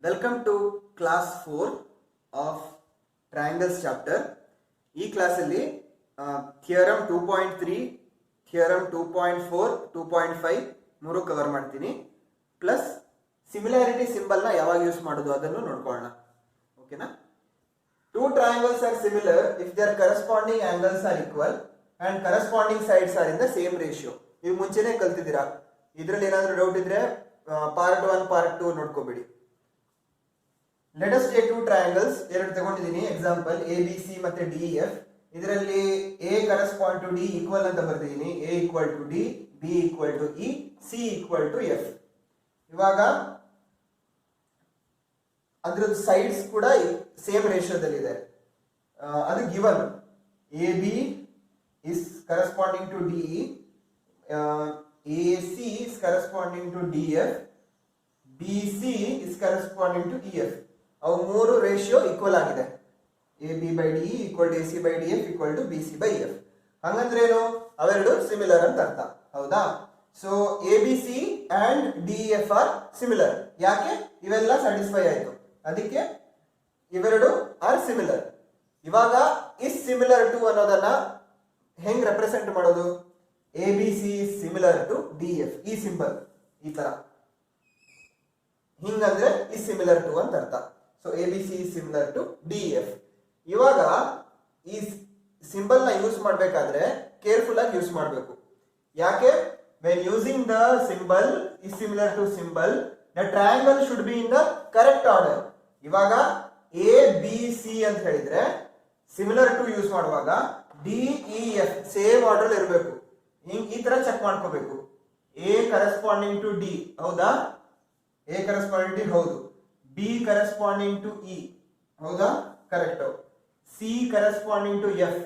Welcome to class 4 of triangles chapter. ಈ ಕ್ಲಾಸಲ್ಲಿ theorem 2.3, theorem 2.4, 2.5 ಮೂರು ಕವರ್ ಮಾಡ್ತೀನಿ. ಪ್ಲಸ್ ಸಿಮಿಲಾರಿಟಿ ಸಿಂಬಲ್ನ ಯಾವಾಗ ಯೂಸ್ ಮಾಡೋದು ಅದನ್ನು ನೋಡ್ಕೊಳ್ಳೋಣ. ಓಕೆನಾ? Two triangles are similar if their corresponding angles are equal and corresponding sides are in the same ratio. ನೀವು ಮುಂಚೆನೇ ಕಲ್ತಿದ್ದೀರಾ. ಇದರಲ್ಲಿ ಏನಾದರೂ ಡೌಟ್ ಇದ್ರೆ part 1 part 2 ನೋಡ್ಕೋಬೇಡಿ. Let us take two triangles. ಎರಡು ತಗೊಂಡಿದ್ದೀನಿ ಎಕ್ಸಾಂಪಲ್ ABC ಮತ್ತೆ DEF. ಇದರಲ್ಲಿ A correspond to D equal ಅಂತ ಬರ್ತಿದ್ದೀನಿ. A equal to D, B equal to E, C equal to F. ಇವಾಗ ಅದರ ಸೈಡ್ಸ್ ಕೂಡ ಸೇಮ್ ರೇಷಿಯೋದಲ್ಲಿ ಇದೆ. ಅದು given AB is corresponding to DE, AC is corresponding to DF, BC is corresponding to EF. ಅವು ಮೂರು ratio equal ಆಗಿದೆ. AB by DE equal to AC by DF equal to BC by EF. ಹಂಗಂದ್ರೆ ಏನು? ಅವೆರಡು similar ಅಂತ ಅರ್ಥ. ಹೌದಾ? So ABC and DEF R similar. ಯಾಕೆ? ಇವೆಲ್ಲ ಸ್ಯಾಟಿಸ್ಫೈ ಆಯ್ತು, ಅದಕ್ಕೆ ಇವೆರಡು ಆರ್ ಸಿಮಿಲರ್. ಇವಾಗ ಇಸ್ ಸಿಮಿಲರ್ ಟು ಅನ್ನೋದನ್ನ ಹೆಂಗ್ ರೆಪ್ರೆಸೆಂಟ್ ಮಾಡೋದು? ABC is similar to DF. ಈ ಸಿಂಬಲ್ ಈ ತರ ಹಿಂಗಂದ್ರೆ ಇಸ್ ಸಿಮಿಲರ್ ಟು ಅಂತ ಅರ್ಥ. So ABC is similar to DF. ಇವಾಗ ಈ ಸಿಂಬಲ್ ನ ಯೂಸ್ ಮಾಡಬೇಕಾದ್ರೆ ಕೇರ್ಫುಲ್ ಆಗಿ ಯೂಸ್ ಮಾಡಬೇಕು. ಯಾಕೆ? When using the symbol is similar to symbol, the triangle should be in the correct order. ಇವಾಗ ABC ಅಂತ ಹೇಳಿದ್ರೆ ಸಿಮಿಲರ್ ಟು ಯೂಸ್ ಮಾಡುವಾಗ DEF ಸೇಮ್ ಆರ್ಡರ್ ಇರಬೇಕು. ಈ ತರ ಚೆಕ್ ಮಾಡ್ಕೋಬೇಕು. A corresponding to D, ಹೌದಾ? A corresponding to ಹೌದು. B corresponding to E, ಹೌದಾ? Correct. C corresponding to F,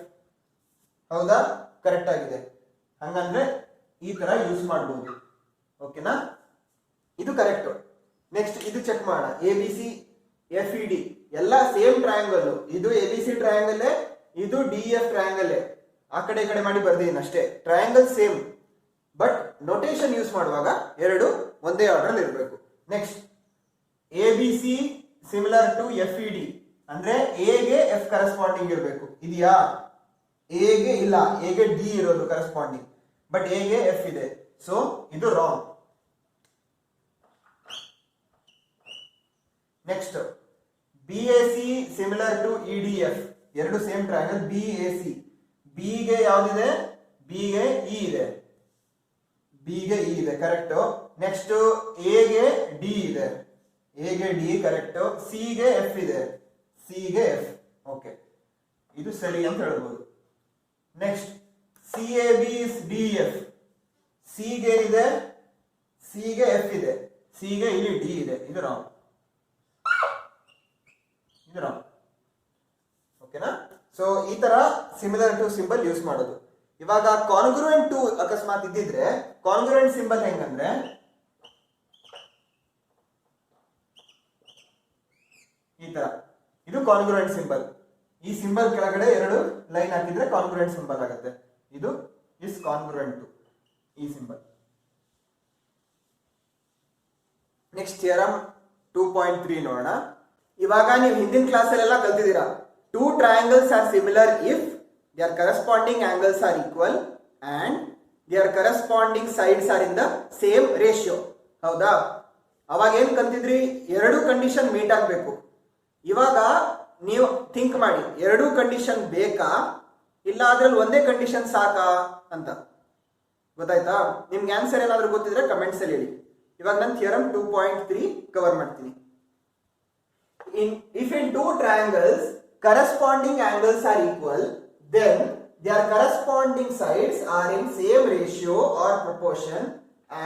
ಹೌದಾ? ಕರೆಕ್ಟ್ ಆಗಿದೆ. ಹಂಗಂದ್ರೆ ಈ ತರ ಯೂಸ್ ಮಾಡಬಹುದು. ಓಕೆನಾ? ಇದು ಕರೆಕ್ಟ್. ನೆಕ್ಸ್ಟ್ ಇದು ಚೆಕ್ ಮಾಡೋಣ. ABC FED ಎಲ್ಲ ಸೇಮ್ ಟ್ರಯಾಂಗಲ್. ಇದು ABC ಟ್ರಯಾಂಗಲ್, ಇದು DF ಟ್ರಯಾಂಗಲ್. ಆ ಕಡೆ ಈ ಕಡೆ ಮಾಡಿ ಬರ್ದಿದ್ದೀನಿ ಅಷ್ಟೇ. Triangle same, but notation use ಮಾಡುವಾಗ ಎರಡು ಒಂದೇ ಆರ್ಡರ್ ಇರಬೇಕು. Next ABC similar to FED ಅಂದ್ರೆ A ಗೆ F ಕರೆಸ್ಪಾಂಡಿಂಗ್ ಇರಬೇಕು. ಇದೆಯಾ? A ಗೆ ಇಲ್ಲ, A ಗೆ D ಇರೋದು ಕರೆಸ್ಪಾಂಡಿಂಗ್, ಬಟ್ A ಗೆ F ಇದೆ. ಸೊ ಇದು wrong. Next BAC similar to EDF, ಎರಡು ಸೇಮ್ ಟ್ರಯಾಂಗಲ್ BAC. B ಗೆ ಯಾವ್ದಿದೆ? B ಗೆ E ಇದೆ. B ಗೆ E ಇದೆ, ಕರೆಕ್ಟ್. ನೆಕ್ಸ್ಟ್ A ಗೆ D ಇದೆ. A ಗೆ D ಕರೆಕ್ಟ್. C ಗೆ F ಇದೆ. C ಗೆ F. ಓಕೆ, ಇದು ಸರಿ ಅಂತ ಹೇಳ್ಬೋದು. Next CAB is DF. C ಗೆ ಇದೆ, C ಗೆ F ಇದೆ, C ಗೆ ಇಲ್ಲಿ D ಇದೆ. ಇದು ರಾಂಗ್. ಇದು ರಾಂಗ್. ಓಕೆನಾ? ಸೊ ಈ ತರ ಸಿಮಿಲರ್ ಟು ಸಿಂಬಲ್ ಯೂಸ್ ಮಾಡೋದು. ಇವಾಗ ಕಾನ್ಗ್ರುಯೆಂಟ್ ಟು ಅಕಸ್ಮಾತ್ ಇದ್ದಿದ್ರೆ ಕಾನ್ಗ್ರುಯೆಂಟ್ ಸಿಂಬಲ್ ಹೆಂಗಂದ್ರೆ ಈ ತರ. ಇದು ಕಾನ್ಗ್ರುಯೆಂಟ್ ಸಿಂಬಲ್. ಈ ಸಿಂಬಲ್ ಕೆಳಗಡೆ ಎರಡು ಲೈನ್ ಹಾಕಿದ್ರೆ ಕಾನ್ಗ್ರುಯೆಂಟ್ ಸಿಂಬಲ್ ಆಗುತ್ತೆ. ಇದು ಇಸ್ ಕಾನ್ಗ್ರುಯೆಂಟ್ ಟು ಈ ಸಿಂಬಲ್. ನೆಕ್ಸ್ಟ್ ಥಿಯರಮ್ 2.3 ನೋಡೋಣ. ಇವಾಗ ನೀವು ಹಿಂದಿನ ಕ್ಲಾಸಲ್ಲೆಲ್ಲ ಕಲ್ತಿದ್ದೀರಾ. Two triangles are similar if their corresponding angles are equal and their corresponding sides are in the same ratio. ಹೌದಾ? ಅವಾಗ ಏನ್ ಕಲ್ತಿದ್ರಿ? ಎರಡು ಕಂಡೀಷನ್ ಮೀಟ್ ಆಗಬೇಕು. ಇವಾಗ ನೀವು ಥಿಂಕ್ ಮಾಡಿ, ಎರಡು ಕಂಡೀಷನ್ ಬೇಕಾ ಇಲ್ಲ ಅದ್ರಲ್ಲಿ ಒಂದೇ ಕಂಡೀಷನ್ ಸಾಕಾ ಅಂತ. ಗೊತ್ತಾಯ್ತಾ? ನಿಮ್ಗೆ ಆನ್ಸರ್ ಏನಾದ್ರೂ ಗೊತ್ತಿದ್ರೆ ಕಮೆಂಟ್ಸ್ ಅಲ್ಲಿ ಹೇಳಿ. ಇವಾಗ ನಾನು ಥಿಯರಮ್ 2.3 ಕವರ್ ಮಾಡ್ತೀನಿ. If in two triangles corresponding angles are equal, then their corresponding sides are in same ratio or proportion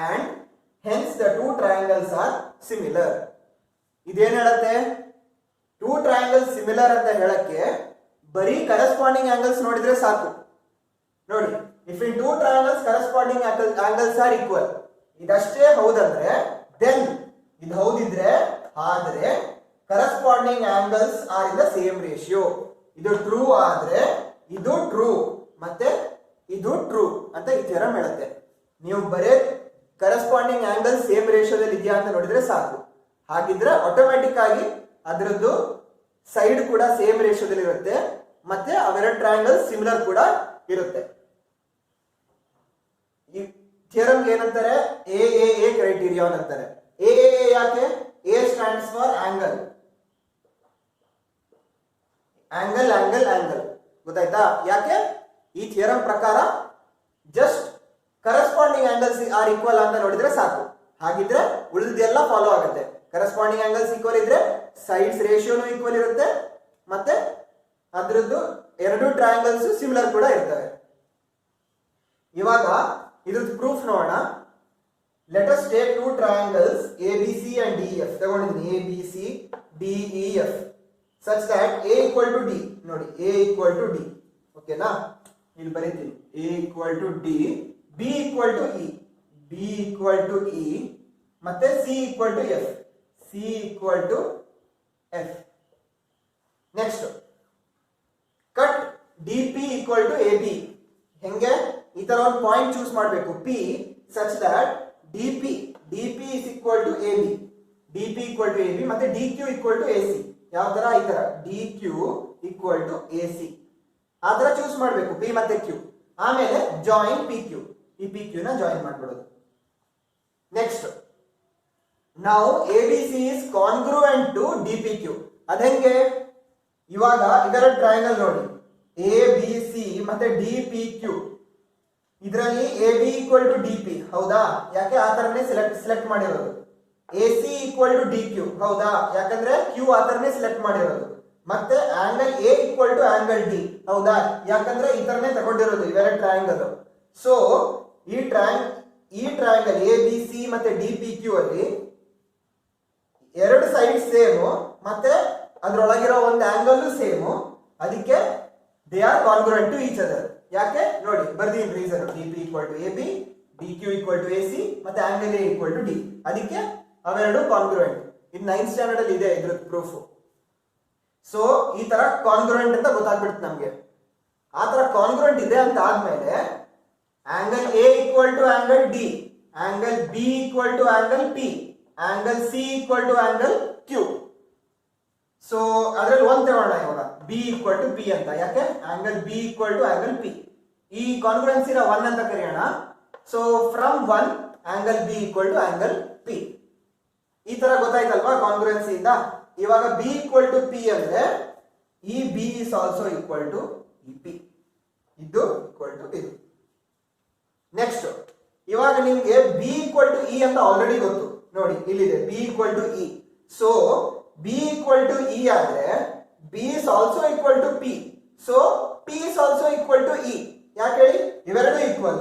and hence the two triangles are similar. ಇದೇನ್ ಹೇಳುತ್ತೆ? ಟೂ ಟ್ರಯಾಂಗಲ್ಸ್ ಸಿಮಿಲರ್ ಅಂತ ಹೇಳಕ್ಕೆ ಬರೀ ಕರೆಸ್ಪಾಂಡಿಂಗ್ ಆಂಗಲ್ಸ್ ನೋಡಿದ್ರೆ ಸಾಕು. ನೋಡಿ, if in two triangles corresponding angles are equal, ಇದಷ್ಟೇ ಹೌದಂದ್ರೆ ದೆನ್ ಇದು ಹೌದಿದ್ರೆ ಆದ್ರೆ corresponding angles are in the same ratio. ಇದು ಟ್ರೂ ಆದ್ರೆ ಇದು ಟ್ರೂ ಮತ್ತೆ ಇದು ಟ್ರೂ ಅಂತ ಈ ಥಿಯರಮ್ ಹೇಳುತ್ತೆ. ನೀವು ಬರೇ ಕರೆಸ್ಪಾಂಡಿಂಗ್ ಆಂಗಲ್ ಸೇಮ್ ರೇಷಿಯೋದಲ್ಲಿ ಇದೆಯಾ ಅಂತ ನೋಡಿದ್ರೆ ಸಾಕು. ಹಾಗಿದ್ರೆ ಆಟೋಮ್ಯಾಟಿಕ್ ಆಗಿ ಅದರದ್ದು ಸೈಡ್ ಕೂಡ ಸೇಮ್ ರೇಷಿಯೋದಲ್ಲಿ ಇರುತ್ತೆ, ಮತ್ತೆ ಅವೆರಡು ಟ್ರಯಾಂಗಲ್ ಸಿಮಿಲರ್ ಕೂಡ ಇರುತ್ತೆ. ಈ ಥಿಯರಮ್ ಏನಂತಾರೆ, ಎ ಕ್ರೈಟೀರಿಯಾನ್ ಅಂತಾರೆ. ಎ ಯಾಕೆ? A stands for angle, angle angle angle. ಗೊತ್ತಾಯ್ತಾ? ಯಾಕೆ? ಈ ಥಿಯರಮ್ ಪ್ರಕಾರ just corresponding angles are equal ಅಂತ ನೋಡಿದ್ರೆ ಸಾಕು. ಹಾಗಿದ್ರೆ ಉಳಿದೆಲ್ಲ ಫಾಲೋ ಆಗುತ್ತೆ. ಕರೆಸ್ಪಾಂಡಿಂಗ್ ಆಂಗಲ್ಸ್ ಈಕ್ವಲ್ ಇದ್ರೆ ಸೈಡ್ಸ್ ರೇಷಿಯೋನು ಈಕ್ವಲ್ ಇರುತ್ತೆ, ಮತ್ತೆ ಅದರದ್ದು ಎರಡು ಟ್ರಯಾಂಗಲ್ಸ್ ಸಿಮಿಲರ್ ಕೂಡ ಇರ್ತವೆ. ಇವಾಗ ಇದ್ರದ್ದು ಪ್ರೂಫ್ ನೋಡೋಣ. Let us take two triangles ABC and DEF. ತಗೊಂಡಿದ್ದೀನಿ ABC DEF such that A equal to D. ನೋಡಿ A equal to D. ಓಕೆನಾ? ಇಲ್ಲಿ ಬರೀತೀನಿ A equal to D, B equal to E, B equal to E, ಮತ್ತೆ C equal to F, C equal to F. Next cut DP equal to AB. ಹೆಂಗೆ? ಈ ತರ ಒಂದು point choose ಮಾಡಬೇಕು P such that DP is equal to AB, DP equal to AB, ಮತ್ತೆ DQ equal to AC. ಯಾವ ತರ? ಈ ತರ DQ equal to AC ಆ ತರ ಚೂಸ್ ಮಾಡಬೇಕು P ಮತ್ತೆ Q. ಆಮೇಲೆ ಜಾಯಿನ್ PQ, ಈ PQ ನ ಜಾಯಿನ್ ಮಾಡ್ಬಿಡೋದು. ನೆಕ್ಸ್ಟ್ ನಾವು ABC is congruent to DPQ. ಅದಂಗೆ? ಇವಾಗ ಇದರ ಟ್ರಯಾಂಗಲ್ ನೋಡಿ ABC ಮತ್ತೆ DPQ. ಇದರಲ್ಲಿ AB equal to DP ಹೌದಾ? ಯಾಕೆ ಆ ತರನೇ ಸೆಲೆಕ್ಟ್ ಮಾಡಿರೋದು. AC equal to DQ ಹೌದಾ? ಯಾಕಂದ್ರೆ Q ಆ ತರನೇ ಸೆಲೆಕ್ಟ್ ಮಾಡಿರೋದು. ಮತ್ತೆ angle A equal to angle D ಹೌದಾ? ಯಾಕಂದ್ರೆ ಈ ತರನೇ ತಗೊಂಡಿರೋದು ಇವೆರಡು ಟ್ರಯಾಂಗಲ್. ಸೊ ಈ ಟ್ರಯಾಂಗಲ್ ABC ಮತ್ತೆ DPQ ಅಲ್ಲಿ ಎರಡು ಸೈಡ್ ಸೇಮ್, ಮತ್ತೆ ಅದರೊಳಗಿರೋ ಒಂದು ಆಂಗಲ್ ಸೇಮ್. ಅದಕ್ಕೆ they are congruent to each other. ಯಾಕೆ ನೋಡಿ ಬರ್ದೀನಿ reason. DP equal to AB, DQ equal to AC, ಮತ್ತೆ angle A equal to D. ಅದಕ್ಕೆ ಅವೆರಡು ಕಾನ್ಗ್ರುಯೆಂಟ್. ಇದು 9th ಸ್ಟ್ಯಾಂಡರ್ಡ್ ಅಲ್ಲಿ ಇದೆ ಇದ್ರ ಪ್ರೂಫ್. ಸೊ ಈ ತರ ಕಾನ್ಗ್ರುಯೆಂಟ್ ಅಂತ ಗೊತ್ತಾಗ್ಬಿಡುತ್ತೆ ನಮ್ಗೆ. ಆ ತರ ಕಾನ್ಗ್ರುಯೆಂಟ್ ಇದೆ ಅಂತ ಆದ್ಮೇಲೆ angle A equal to angle D, angle B equal to angle P, angle C equal to angle Q. So ಅದರಲ್ಲಿ ಒಂದ್ ತಗೋಣ ಇವಾಗ B equal to P ಅಂತ. ಯಾಕೆ? Angle B equal to angle P. ಈ ಕಾನ್ಗ್ರುಯೆನ್ಸಿನ 1 ಅಂತ ಕರೆಯೋಣ. So from 1 angle B equal to angle P. ಈ ತರ ಗೊತ್ತಾಯ್ತಲ್ವಾ ಕಾನ್ಗ್ರುಯೆನ್ಸಿ ಇಂದ. ಇವಾಗ B equal to P ಅಂದ್ರೆ ಈ B is also equal to ಈ P. ಇದು equal to ಇದು. ನೆಕ್ಸ್ಟ್ ಇವಾಗ ನಿಮ್ಗೆ B equal to E ಅಂತ ಆಲ್ರೆಡಿ ಗೊತ್ತು. ನೋಡಿ ಇಲ್ಲಿದೆ B equal to E. So B equal to E ಆದ್ರೆ B is also equal to P. So P is also equal to E. ಯಾಕೆ ಹೇಳಿ? ಇವೆರಡು ಈಕ್ವಲ್,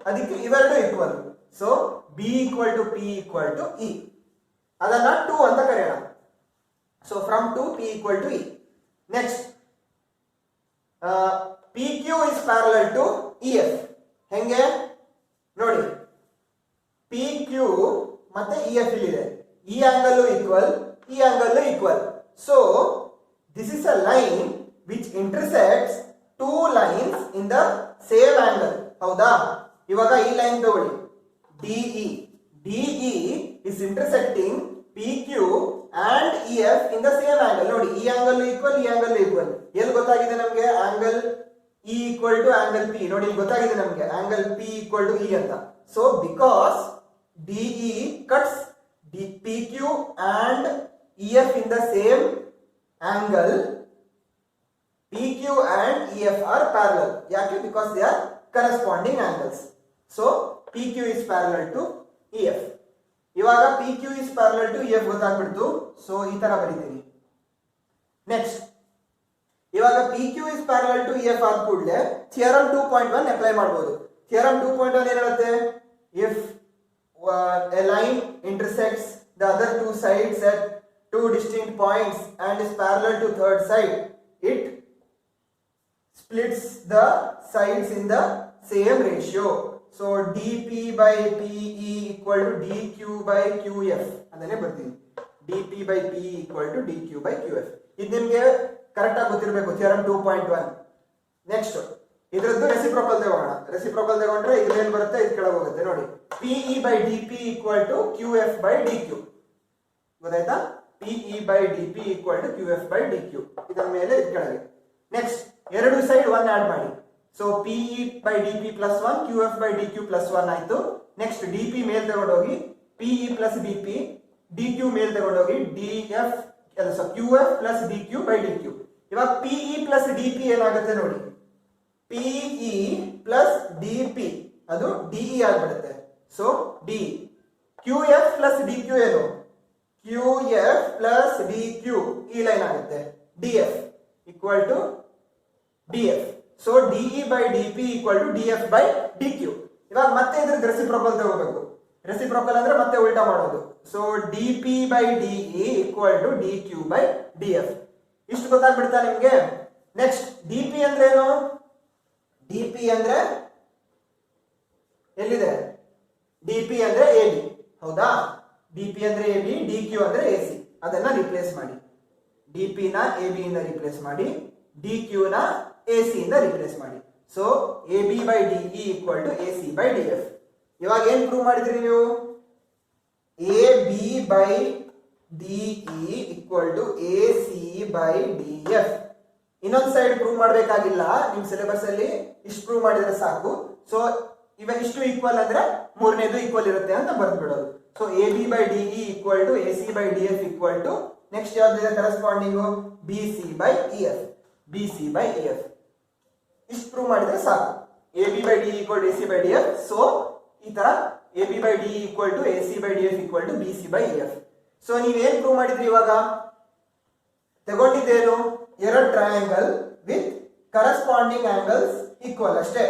ಅದಕ್ಕೆ ಇವೆರಡು equal. So B equal to P equal to E. ಅದನ್ನ 2 ಅಂತ ಕರೆಯೋಣ. So from 2 P equal to E. Next PQ is parallel to EF. ಹೆಂಗೆ? ನೋಡಿ PQ ಮತ್ತೆ EF ಇಲ್ಲಿದೆ. ಈ ಆಂಗಲ್ ಈಕ್ವಲ್, ಈ angle equal. So this is a line which intersects two lines in the same angle. ಹೌದಾ? ಇವಾಗ ಈ line ತಗೊಳ್ಳಿ DE is intersecting PQ and EF in the same angle. ನೋಡಿ ಈ ಆಂಗಲ್ ಈಕ್ವಲ್, ಈ ಆಂಗಲ್ ಈಕ್ವಲ್. ಎಲ್ಲಿ ಗೊತ್ತಾಗಿದೆ ನಮ್ಗೆ? Angle E equal to angle P. ನೋಡಿ ಇಲ್ಲಿ ಗೊತ್ತಾಗಿದೆ ನಮ್ಗೆ angle P equal to E ಅಂತ. So because DE cuts PQ and EF in the same angle, PQ and EF are parallel. ಯಾಕೆ? because they are corresponding angles. so PQ is parallel to EF. ಇವಾಗ PQ is parallel to EF ಗೊತ್ತಾಗ್ಬಿಡ್ತು. So ಈ ತರ ಬರೀತೀನಿ. Next ಇವಾಗ PQ is parallel to EF ಆದ ಕೂಡಲೇ theorem 2.1 apply ಮಾಡಬಹುದು. ಥಿಯರಮ್ 2.1 ಏನು ಹೇಳುತ್ತೆ? if a line intersects the other two sides at two distinct points and is parallel to third side, it splits the sides in the same ratio. So DP by PE equal to DQ by QF. ಅದನ್ನೇ ಬರ್ತೀನಿ. DP by PE equal to DQ by QF. ಇದು ನಿಮಗೆ correct ಆಗಿ ಗೊತ್ತಿರಬೇಕು theorem 2.1. Next ಇದರದ್ದು reciprocal ತಗೋಣ. Reciprocal ತಗೊಂಡ್ರೆ ಇದು ಏನು ಬರುತ್ತೆ? ಇದು ಕೆಳಗೆ ಹೋಗುತ್ತೆ. ನೋಡಿ PE by DP equal to QF by DQ. ಗೊತ್ತಾಯ್ತಾ? PE by DP equal to QF by DQ. ಇದರ ಮೇಲೆ ಕೆಳಗೆ. ನೆಕ್ಸ್ಟ್ ಎರಡು ಸೈಡ್ 1 ಆಡ್ ಮಾಡಿ. So PE by DP plus 1 QF by DQ plus 1 ಆಯ್ತು. ನೆಕ್ಸ್ಟ್ DP ಮೇಲೆ ತಗೊಂಡೋಗಿ PE plus DP, DQ ಮೇಲೆ ತಗೊಂಡೋಗಿ DF QF plus DQ by DQ. ಇವಾಗ PE plus DP ಏನಾಗುತ್ತೆ ನೋಡಿ. PE plus DP ಅದು DE ಆಗ್ಬಿಡುತ್ತೆ. So D. QF plus DQ ಏನು? QF plus DQ ಈ ಲೈನ್ ಆಗುತ್ತೆ. DF equal to DF. So DE by DP equal to DF by DQ. ಇವಾಗ ಮತ್ತೆ ಇದ್ರ ರೆಸಿಪ್ರೋಕಲ್ ತಗೋಬೇಕು. ರೆಸಿಪ್ರೋಕಲ್ ಅಂದ್ರೆ ಮತ್ತೆ ಉಲ್ಟಾ ಮಾಡೋದು. So DP by DE equal to DQ by DF. ಇಷ್ಟು ಗೊತ್ತಾಗ್ಬಿಡ್ತಾ ನಿಮ್ಗೆ? ನೆಕ್ಸ್ಟ್ DP ಅಂದ್ರೆ ಏನು? DP ಅಂದ್ರೆ ಎಲ್ಲಿದೆ? DP ಅಂದ್ರೆ AB. ಹೌದಾ? DP ಅಂದ್ರೆ AB, DQ ಅಂದ್ರೆ AC. ಅದನ್ನ ರಿಪ್ಲೇಸ್ ಮಾಡಿ. DP ನ AB ಇಂದ ರಿಪ್ಲೇಸ್ ಮಾಡಿ, DQ ನ AC ಇಂದ ರಿಪ್ಲೇಸ್ ಮಾಡಿ. So AB by DE equal to AC by DF. ಇವಾಗ ಏನ್ ಪ್ರೂವ್ ಮಾಡಿದ್ರಿ ನೀವು? AB by DE equal to AC by DF. ಇನ್ನೊಂದು ಸೈಡ್ ಪ್ರೂವ್ ಮಾಡಬೇಕಾಗಿಲ್ಲ. ನಿಮ್ ಸಿಲೆಬಸ್ ಅಲ್ಲಿ ಇಷ್ಟು ಪ್ರೂವ್ ಮಾಡಿದ್ರೆ ಸಾಕು. ಸೊ ಇವಾಗ ಇಷ್ಟು ಈಕ್ವಲ್ ಅಂದ್ರೆ ಮೂರನೇದು ಈಕ್ವಲ್ ಇರುತ್ತೆ ಅಂತ ಬರ್ದು ಬಿಡೋದು. So AB by DE equal to AC by DF equal to next ಯಾವ್ದಿದೆ corresponding? BC by EF. BC by EF. ಇಷ್ಟು ಪ್ರೂವ್ ಮಾಡಿದ್ರೆ ಸಾಕು. AB by DE equal to AC by DF. So ಈ ತರ AB by DE equal to AC by DF equal to BC by EF. So ನೀವೇನ್ prove ಮಾಡಿದ್ರಿ? ಇವಾಗ ತಗೊಂಡಿದ್ದೇನು? ಎರಡು triangle with corresponding angles equal ಅಷ್ಟೇ.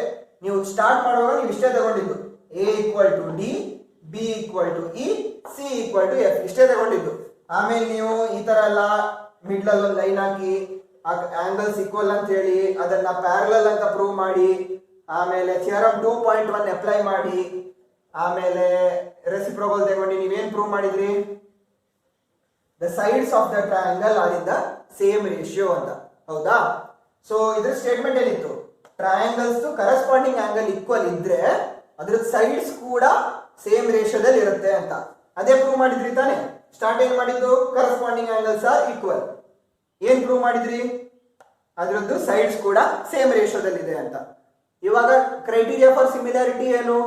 ನೀವು ಸ್ಟಾರ್ಟ್ ಮಾಡುವಾಗ ನೀವು ಇಷ್ಟೇ ತಗೊಂಡಿದ್ದು. A equal to D, B equal to E, C equal to F ಇಷ್ಟೇ ತಗೊಂಡಿದ್ದು. ಆಮೇಲೆ ನೀವು ಈ ತರ ಎಲ್ಲ ಮಿಡ್ಲ್ ಅಲ್ಲಿ ಒಂದು ಲೈನ್ ಹಾಕಿ ಆಂಗಲ್ಸ್ ಈಕ್ವಲ್ ಅಂತ ಹೇಳಿ ಅದನ್ನ ಪ್ಯಾರಲಲ್ ಅಂತ ಪ್ರೂವ್ ಮಾಡಿ, ಆಮೇಲೆ ಥಿಯರಮ್ 2.1 ಅಪ್ಲೈ ಮಾಡಿ, ಆಮೇಲೆ ರೆಸಿಪ್ರೋಕಲ್ ತಗೊಂಡು ನೀವೇನ್ ಪ್ರೂವ್ ಮಾಡಿದ್ರಿ? The sides of the triangle are in the same ratio ಅಂತ. ಹೌದಾ? ಸೊ ಇದ್ರ ಸ್ಟೇಟ್ಮೆಂಟ್ ಏನಿತ್ತು? ಟ್ರಯಾಂಗಲ್ಸ್ ಕರೆಸ್ಪಾಂಡಿಂಗ್ ಆಂಗಲ್ ಈಕ್ವಲ್ ಇದ್ರೆ ಅದ್ರ ಸೈಡ್ಸ್ ಕೂಡ ಸೇಮ್ ರೇಷಿಯೋದಲ್ಲಿ ಇರುತ್ತೆ ಅಂತ. ಅದೇ ಪ್ರೂವ್ ಮಾಡಿದ್ರಿ ತಾನೆ? ಸ್ಟಾರ್ಟ್ ಏನ್ ಮಾಡಿದ್ದು? Corresponding angles are equal. ಏನ್ ಪ್ರೂವ್ ಮಾಡಿದ್ರಿ? ಅದ್ರದ್ದು ಸೈಡ್ಸ್ ಕೂಡ ಸೇಮ್ ರೇಷಿಯೋದಲ್ಲಿ ಇದೆ ಅಂತ. ಇವಾಗ ಕ್ರೈಟೀರಿಯಾ ಫಾರ್ ಸಿಮಿಲಾರಿಟಿ ಏನು?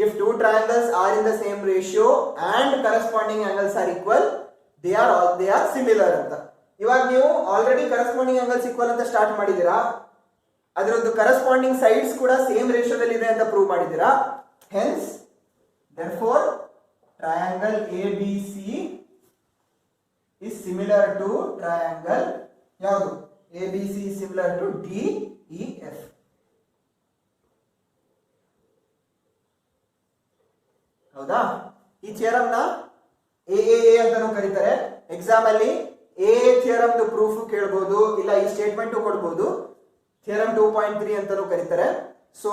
If two triangles R in the same ratio and corresponding angles are equal, they are similar ಅಂತ. ಇವಾಗ ನೀವು ಆಲ್ರೆಡಿ ಕರೆಸ್ಪಾಂಡಿಂಗ್ ಆಂಗಲ್ಸ್ ಈಕ್ವಲ್ ಅಂತ ಸ್ಟಾರ್ಟ್ ಮಾಡಿದೀರಾ, ಅದರದ್ದು ಕರೆಸ್ಪಾಂಡಿಂಗ್ ಸೈಡ್ಸ್ ಕೂಡ ಸೇಮ್ ರೇಷಿಯೋದಲ್ಲಿ ಇದೆ ಅಂತ ಪ್ರೂವ್ ಮಾಡಿದೀರಾ. Hence therefore triangle ABC is similar to triangle ಯಾವುದು? ABC is similar to DEF. ಹೌದಾ? ಈ ಥಿಯರಮ್ ನ AAA ಅಂತಾನೂ ಕರೀತಾರೆ. ಎಕ್ಸಾಮ್ ಅಲ್ಲಿ AA ಥಿಯರಮ್ ಪ್ರೂಫ್ ಕೇಳಬಹುದು, ಇಲ್ಲ ಈ ಸ್ಟೇಟ್ಮೆಂಟ್ ಕೊಡಬಹುದು. ಥಿಯರಮ್ 2.3 ಅಂತಾನೂ ಕರೀತಾರೆ. ಸೊ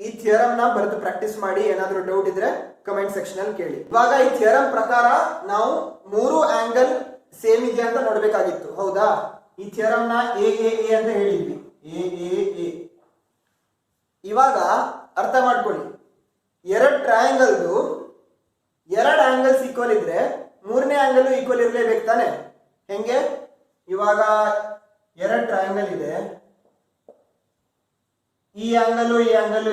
ಈ ಥಿಯರಮ್ ನ ಬರೆದು ಪ್ರಾಕ್ಟೀಸ್ ಮಾಡಿ. ಏನಾದ್ರೂ ಡೌಟ್ ಇದ್ರೆ ಕಮೆಂಟ್ ಸೆಕ್ಷನ್ ಅಲ್ಲಿ ಕೇಳಿ. ಇವಾಗ ಈ ಥಿಯರಮ್ ಪ್ರಕಾರ ನಾವು ಮೂರು ಆಂಗಲ್ ಸೇಮ್ ಇದೆ ಅಂತ ನೋಡ್ಬೇಕಾಗಿತ್ತು. ಹೌದಾ? ಈ ಥಿಯರಮ್ ನ AAA ಅಂತ ಹೇಳಿದ್ವಿ. AAA. ಇವಾಗ ಅರ್ಥ ಮಾಡ್ಕೊಳ್ಳಿ, ಎರಡು ಟ್ರಯಾಂಗಲ್ದು ಎರಡು ಆಂಗಲ್ಸ್ ಈಕ್ವಲ್ ಇದ್ರೆ ಮೂರನೇ ಆಂಗಲ್ ಈಕ್ವಲ್ ಇರಲೇಬೇಕು ತಾನೆ? ಹೆಂಗೆ? ಇವಾಗ ಎರಡು ಟ್ರಯಾಂಗಲ್ ಇದೆ, ಈ ಆಂಗಲ್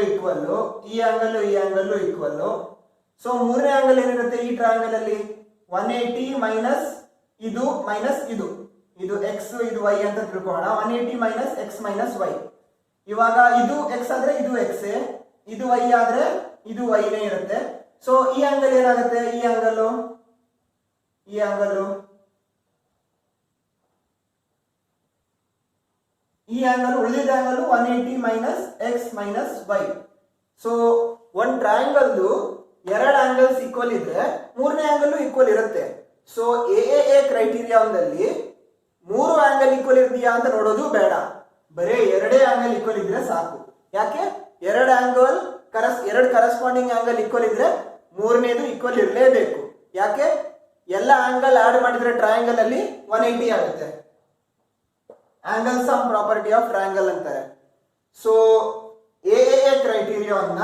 ಈಕ್ವಲ್, ಈ ಆಂಗಲ್ ಈಕ್ವಲ್. ಸೊ ಮೂರನೇ ಆಂಗಲ್ ಏನಿರುತ್ತೆ ಈ ಟ್ರಯಾಂಗಲ್ ಅಲ್ಲಿ? 180 ಮೈನಸ್ ಇದು ಇದು ಎಕ್ಸ್ ಇದು ವೈ ಅಂತ ತಿಳ್ಕೊಳ್ಳೋಣ. 180 ಮೈನಸ್ ಎಕ್ಸ್ ಮೈನಸ್ ವೈ. ಇವಾಗ ಇದು ಎಕ್ಸ್ ಆದ್ರೆ ಇದು ಎಕ್ಸ್, ಇದು ವೈ ಆದ್ರೆ ಇದು ವೈನೇ ಇರುತ್ತೆ. ಸೊ ಈ ಆಂಗಲ್ ಏನಾಗುತ್ತೆ? ಈ ಆಂಗಲ್ ಉಳಿದ angle 180 minus x minus y. So ಒಂದ್ ಟ್ರಯಾಂಗಲ್ದು ಎರಡು ಆಂಗಲ್ಸ್ ಈಕ್ವಲ್ ಇದ್ರೆ ಮೂರನೇ ಆಂಗಲ್ ಈಕ್ವಲ್ ಇರುತ್ತೆ. ಸೊ AAA ಕ್ರೈಟೀರಿಯಾದಲ್ಲಿ ಮೂರು ಆಂಗಲ್ ಈಕ್ವಲ್ ಇದೆಯಾ ಅಂತ ನೋಡೋದು ಬೇಡ, ಬರೇ ಎರಡೇ ಆಂಗಲ್ ಈಕ್ವಲ್ ಇದ್ರೆ ಸಾಕು. ಯಾಕೆ? ಎರಡು ಕರೆಸ್ಪಾಂಡಿಂಗ್ ಆಂಗಲ್ ಈಕ್ವಲ್ ಇದ್ರೆ ಮೂರನೇದು ಈಕ್ವಲ್ ಇರಲೇಬೇಕು. ಯಾಕೆ? ಎಲ್ಲ ಆಂಗಲ್ ಆಡ್ ಮಾಡಿದ್ರೆ ಟ್ರಯಾಂಗಲ್ ಅಲ್ಲಿ 180 ಆಗುತ್ತೆ. Angle sum property of triangle ಅಂತಾರೆ. ಸೊ AAA ಕ್ರೈಟೀರಿಯಾನ್ನ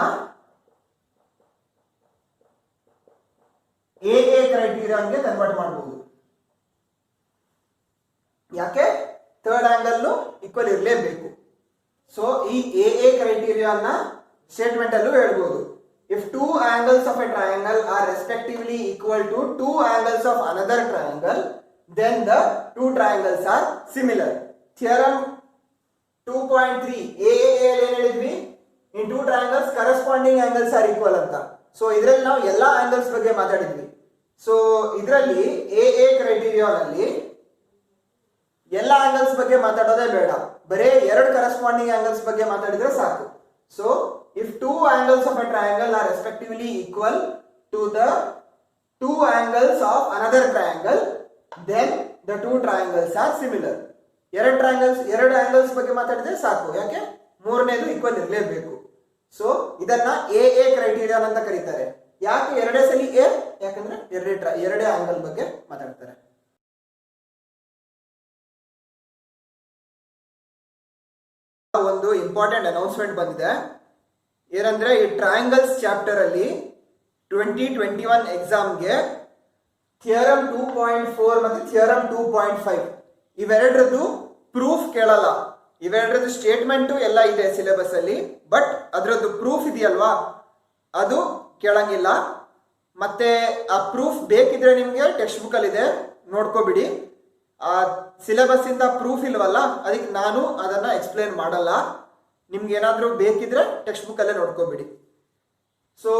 AA ಕ್ರೈಟೀರಿಯಾನ್ಗೆ ಕನ್ವರ್ಟ್ ಮಾಡಬಹುದು. ಯಾಕೆ ಥರ್ಡ್ ಆಂಗಲ್ ಈಕ್ವಲ್ ಇರಲೇಬೇಕು. ಸೊ ಈ ಎ ಕ್ರೈಟೀರಿಯಾನ ಸ್ಟೇಟ್ಮೆಂಟ್ ಅಲ್ಲೂ ಹೇಳ್ಬೋದು. If two angles of a triangle are respectively equal to two angles of another triangle, then the two triangles are similar. Theorem 2.3 ಏನ್ ಹೇಳಿದ್ವಿ, in two triangles corresponding angles are equal ಅಂತ. So ಇದರಲ್ಲಿ ನಾವು ಎಲ್ಲಾ angles ಬಗ್ಗೆ ಮಾತಾಡಿದ್ವಿ. So ಇದರಲ್ಲಿ A ಕ್ರೈಟೀರಿಯಾನಲ್ಲಿ ಎಲ್ಲ ಆಂಗಲ್ಸ್ ಬಗ್ಗೆ ಮಾತಾಡೋದೇ ಬೇಡ, ಬರೇ ಎರಡು ಕರೆಸ್ಪಾಂಡಿಂಗ್ ಆಂಗಲ್ಸ್ ಬಗ್ಗೆ ಮಾತಾಡಿದ್ರೆ ಸಾಕು. So if two angles of a triangle are respectively equal to the two angles of another triangle, then the two triangles are similar. ಎರಡು angles ಬಗ್ಗೆ ಮಾತಾಡಿದ್ರೆ ಸಾಕು, ಯಾಕೆ ಮೂರನೇದು ಈಕ್ವಲ್ ಇರಲೇಬೇಕು. ಸೊ ಇದನ್ನ ಎ ಕ್ರೈಟೀರಿಯಾ ಅಂತ ಕರೀತಾರೆ. ಯಾಕೆ ಎರಡೇ ಸಲ ಎ? ಯಾಕಂದ್ರೆ ಎರಡೇ ಆಂಗಲ್ ಬಗ್ಗೆ ಮಾತಾಡ್ತಾರೆ. ಒಂದು ಇಂಪಾರ್ಟೆಂಟ್ ಅನೌನ್ಸ್ಮೆಂಟ್ ಬಂದಿದೆ. ಏನಂದ್ರೆ ಈ ಟ್ರಯಾಂಗಲ್ಸ್ ಚಾಪ್ಟರ್ ಅಲ್ಲಿ 2021 ಎಕ್ಸಾಮ್ಗೆ ಥಿಯರಮ್ 2.4 ಮತ್ತೆ ಥಿಯರಮ್ 2.5 ಇವೆರಡರದ್ದು ಪ್ರೂಫ್ ಕೇಳಲ್ಲ. ಇವೆರಡರದ್ದು ಸ್ಟೇಟ್ಮೆಂಟು ಎಲ್ಲ ಇದೆ ಸಿಲೆಬಸ್ ಅಲ್ಲಿ, ಬಟ್ ಅದರದ್ದು ಪ್ರೂಫ್ ಇದೆಯಲ್ವಾ ಅದು ಕೇಳಂಗಿಲ್ಲ. ಮತ್ತೆ ಆ ಪ್ರೂಫ್ ಬೇಕಿದ್ರೆ ನಿಮ್ಗೆ ಟೆಕ್ಸ್ಟ್ ಬುಕ್ ಅಲ್ಲಿ ಇದೆ, ನೋಡ್ಕೋಬಿಡಿ. ಆ ಸಿಲೆಬಸ್ ಇಂದ ಪ್ರೂಫ್ ಇಲ್ವಲ್ಲ, ಅದಕ್ಕೆ ನಾನು ಅದನ್ನ ಎಕ್ಸ್ಪ್ಲೇನ್ ಮಾಡಲ್ಲ. ನಿಮ್ಗೆ ಏನಾದ್ರೂ ಬೇಕಿದ್ರೆ ಟೆಕ್ಸ್ಟ್ ಬುಕ್ ಅಲ್ಲೇ ನೋಡ್ಕೋಬಿಡಿ. ಸೊ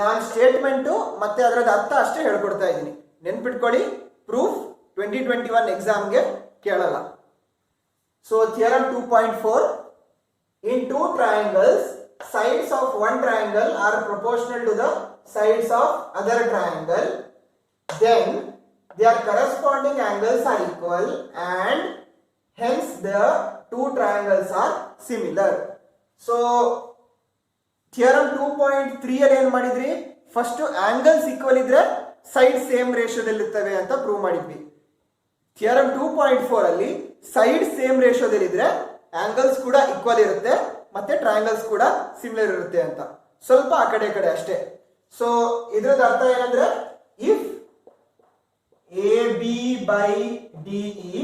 ನಾನು ಸ್ಟೇಟ್ಮೆಂಟು ಮತ್ತೆ ಅದರದ ಅರ್ಥ ಅಷ್ಟೇ ಹೇಳ್ಕೊಡ್ತಾ ಇದ್ದೀನಿ, ನೆನ್ಪಿಟ್ಕೊಳ್ಳಿ. ಪ್ರೂಫ್ 2021 ಎಕ್ಸಾಮ್ಗೆ ಕೇಳಲ್ಲ. So theorem 2.4, in two triangles sides of one triangle are proportional to the sides of other triangle, then their corresponding angles are equal and hence the two triangles are similar. So theorem 2.3 ಅಲ್ಲಿ ಏನು ಮಾಡಿದ್ರಿ, first angles equal ಇದ್ರೆ side same ರೇಷಿಯೋದಲ್ಲಿ ಇರ್ತವೆ ಅಂತ prove ಮಾಡಿದ್ವಿ. Theorem 2.4 ಅಲ್ಲಿ side same ರೇಷಿಯೋದಲ್ಲಿ ಇದ್ರೆ angles ಕೂಡ ಈಕ್ವಲ್ ಇರುತ್ತೆ ಮತ್ತೆ ಟ್ರಯಾಂಗಲ್ಸ್ ಕೂಡ ಸಿಮಿಲರ್ ಇರುತ್ತೆ ಅಂತ, ಸ್ವಲ್ಪ ಆ ಕಡೆ ಅಷ್ಟೇ. ಸೊ ಇದ್ರದ್ದು ಅರ್ಥ ಏನಂದ್ರೆ, if AB by DE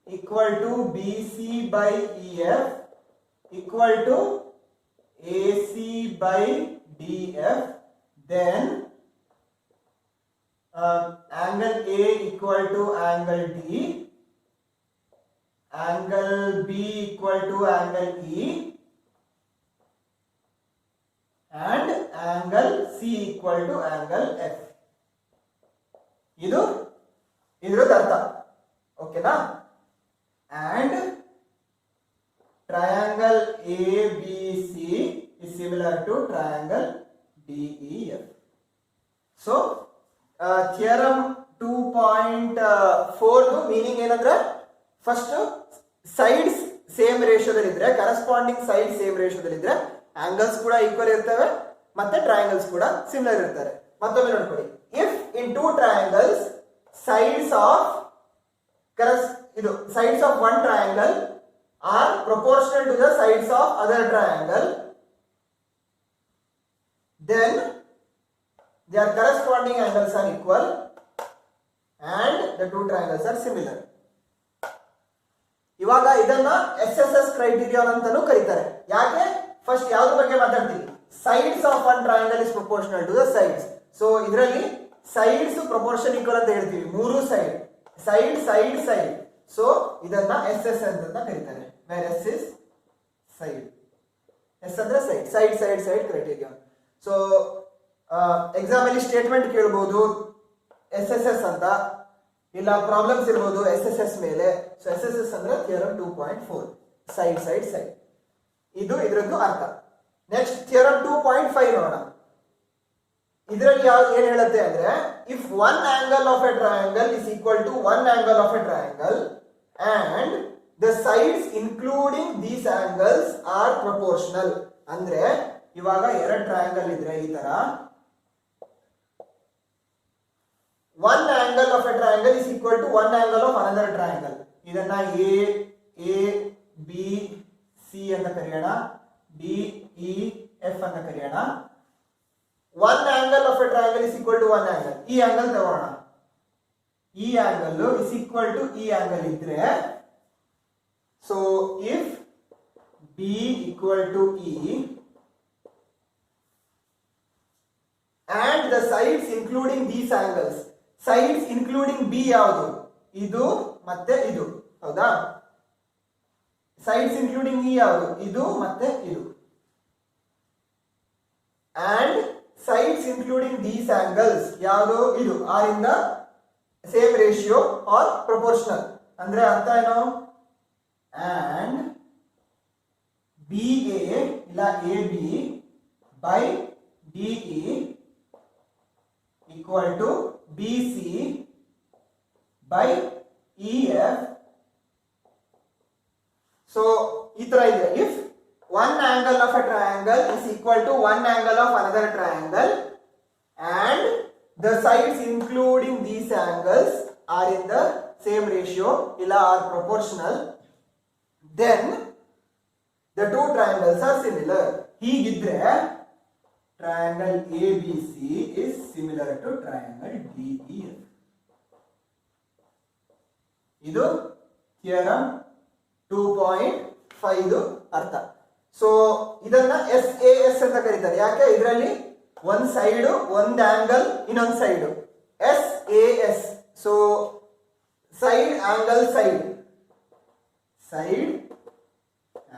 equal to BC by EF equal to AC by DF, then angle A equal to angle D, angle B equal to angle E, and angle C equal to angle F. ಇದು ಇದ್ರದ್ದು ಅರ್ಥ, ಓಕೆನಾ? And triangle ABC is similar to triangle DEF. So theorem 2.4 meaning ಏನಂದ್ರೆ, first sides same ರೇಷಿಯೋದಲ್ಲಿ ಇದ್ರೆ, corresponding side same ರೇಷಿಯೋದಲ್ಲಿ ಇದ್ರೆ angles ಕೂಡ equal ಇರ್ತವೆ ಮತ್ತೆ ಟ್ರಯಾಂಗಲ್ಸ್ ಕೂಡ ಸಿಮಿಲರ್ ಇರ್ತಾರೆ. ಮತ್ತೊಮ್ಮೆ ನೋಡ್ಕೊಳ್ಳಿ, if in two triangles sides of one triangle are proportional to the sides of other triangle, then their corresponding angles are equal and the two triangles are similar. ಇವಾಗ ಇದನ್ನ SSS criteria ಅಂತಾನೂ ಕರೀತಾರೆ. ಯಾಕೆ? First ಯಾವ್ದ್ರ ಬಗ್ಗೆ ಮಾತಾಡ್ತೀವಿ, sides of one triangle is proportional to the sides. So ಇದರಲ್ಲಿ sides proportion equal ಅಂತ ಹೇಳ್ತೀವಿ, ಮೂರು ಸೈಡ್. ಸೊ ಇದನ್ನ SS ಅಂತ ಕರೀತಾರೆ. Where S is side, S ಅಂದ್ರೆ ಸೈಡ್ ಕ್ರೈಟೀರಿಯಾ. ಸೊ ಎಕ್ಸಾಮ್ ಅಲ್ಲಿ ಸ್ಟೇಟ್ಮೆಂಟ್ ಕೇಳಬಹುದು SSS ಅಂತ, ಇಲ್ಲ ಪ್ರಾಬ್ಲಮ್ಸ್ ಇರಬಹುದು SSS ಮೇಲೆ. ಸೊ SSS ಅಂದ್ರೆ ಥಿಯರಮ್ 2.4, ಸೈಡ್. ಇದು ಇದ್ರದ್ದು ಅರ್ಥ. ನೆಕ್ಸ್ಟ್ ಥಿಯರಮ್ 2.5 ನೋಡೋಣ. ಇದರಲ್ಲಿ ಏನ್ ಹೇಳುತ್ತೆ ಅಂದ್ರೆ, if one angle of a triangle is equal to one angle of a triangle and the sides including these angles are proportional. ಅಂದ್ರೆ ಇವಾಗ ಎರಡು ಟ್ರಯಾಂಗಲ್ ಇದ್ರೆ ಈ ತರ, one angle of a triangle is equal to one angle of another triangle. ಇದನ್ನ A B C ಅಂತ ಕರೆಯೋಣ, D E F ಅಂತ ಕರೆಯೋಣ. One angle of a triangle is equal to one angle. ಈ ಆಂಗಲ್ ತಗೋಣ, ಈ ಆಂಗಲ್ ಇಸ್ ಈಕ್ವಲ್ ಟು ಈ angle ಇದ್ರೆ so if B equal to E and the sides including these angles, sides including b ಯಾವುದು, ಇದು ಮತ್ತೆ ಇದು, ಹೌದಾ? sides including e ಯಾವುದು, ಇದು ಮತ್ತೆ ಇದು, and sides including these angles ಯಾವುದು, ಇದು, r ಇಂದ same ratio or proportional, ಅಂದ್ರೆ ಅರ್ಥ ಏನು? and BA ಇಲ್ಲ AB by DE equal to BC by EF. So ಈ ತರ ಇದೆ. If one angle of a triangle is equal to one angle of another triangle and the sides including these angles are in the same ratio ಇಲ್ಲ are proportional, then the two triangles are similar. ಹೀಗಿದ್ರೆ triangle ABC is similar to triangle DEF. ಇದು theorem 2.5 ಅರ್ಥ. So ಇದನ್ನ SAS ಅಂತ ಕರೀತಾರೆ. ಯಾಕೆ? ಇದರಲ್ಲಿ ಒಂದ್ side ಒಂದ್ ಆಂಗಲ್ ಇನ್ನೊಂದ್ side SAS. So side angle side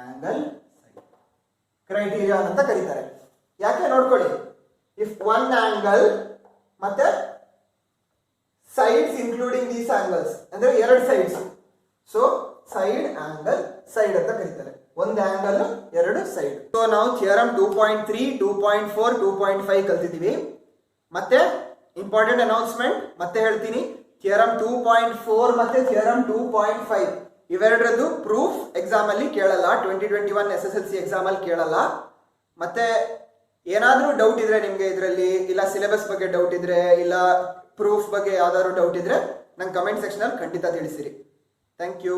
angle criteria ಅಂತ ಕರೀತಾರೆ. ಯಾಕೆ ನೋಡ್ಕೊಳ್ಳಿ, ಇಫ್ ಒನ್ ಆಂಗಲ್ ಮತ್ತೆ ಸೈಡ್ಸ್ ಇನ್ಕ್ಲೂಡಿಂಗ್ ದೀಸ್ ಆಂಗಲ್ಸ್ ಅಂದ್ರೆ ಎರಡು sides, so side angle side ಅಂತ ಕರೀತಾರೆ. ಒಂದು ಆಂಗಲ್ ಎರಡು ಸೈಡ್. ಸೊ ನಾವು ಥಿಯರಮ್ 2.3, 2.4, 2.5 ಕಲ್ತಿದ್ದೀವಿ. ಮತ್ತೆ ಇಂಪಾರ್ಟೆಂಟ್ ಅನೌನ್ಸ್ಮೆಂಟ್ ಮತ್ತೆ ಹೇಳ್ತೀನಿ, ಥಿಯರಮ್ 2.4 ಮತ್ತೆ ಥಿಯರಮ್ 2.5 ಇವೆರಡರದ್ದು ಪ್ರೂಫ್ ಎಕ್ಸಾಮ್ ಅಲ್ಲಿ ಕೇಳಲ್ಲ, 2021 SSLC ಎಕ್ಸಾಮ್ ಅಲ್ಲಿ ಕೇಳಲ್ಲ. ಮತ್ತೆ ಏನಾದ್ರೂ ಡೌಟ್ ಇದ್ರೆ ನಿಮ್ಗೆ ಇದರಲ್ಲಿ, ಇಲ್ಲ ಸಿಲೆಬಸ್ ಬಗ್ಗೆ ಡೌಟ್ ಇದ್ರೆ, ಇಲ್ಲ ಪ್ರೂಫ್ ಬಗ್ಗೆ ಯಾವ್ದಾದ್ರು ಡೌಟ್ ಇದ್ರೆ ನಂಗೆ ಕಮೆಂಟ್ ಸೆಕ್ಷನ್ ಅಲ್ಲಿ ಖಂಡಿತ ತಿಳಿಸಿರಿ. Thank you.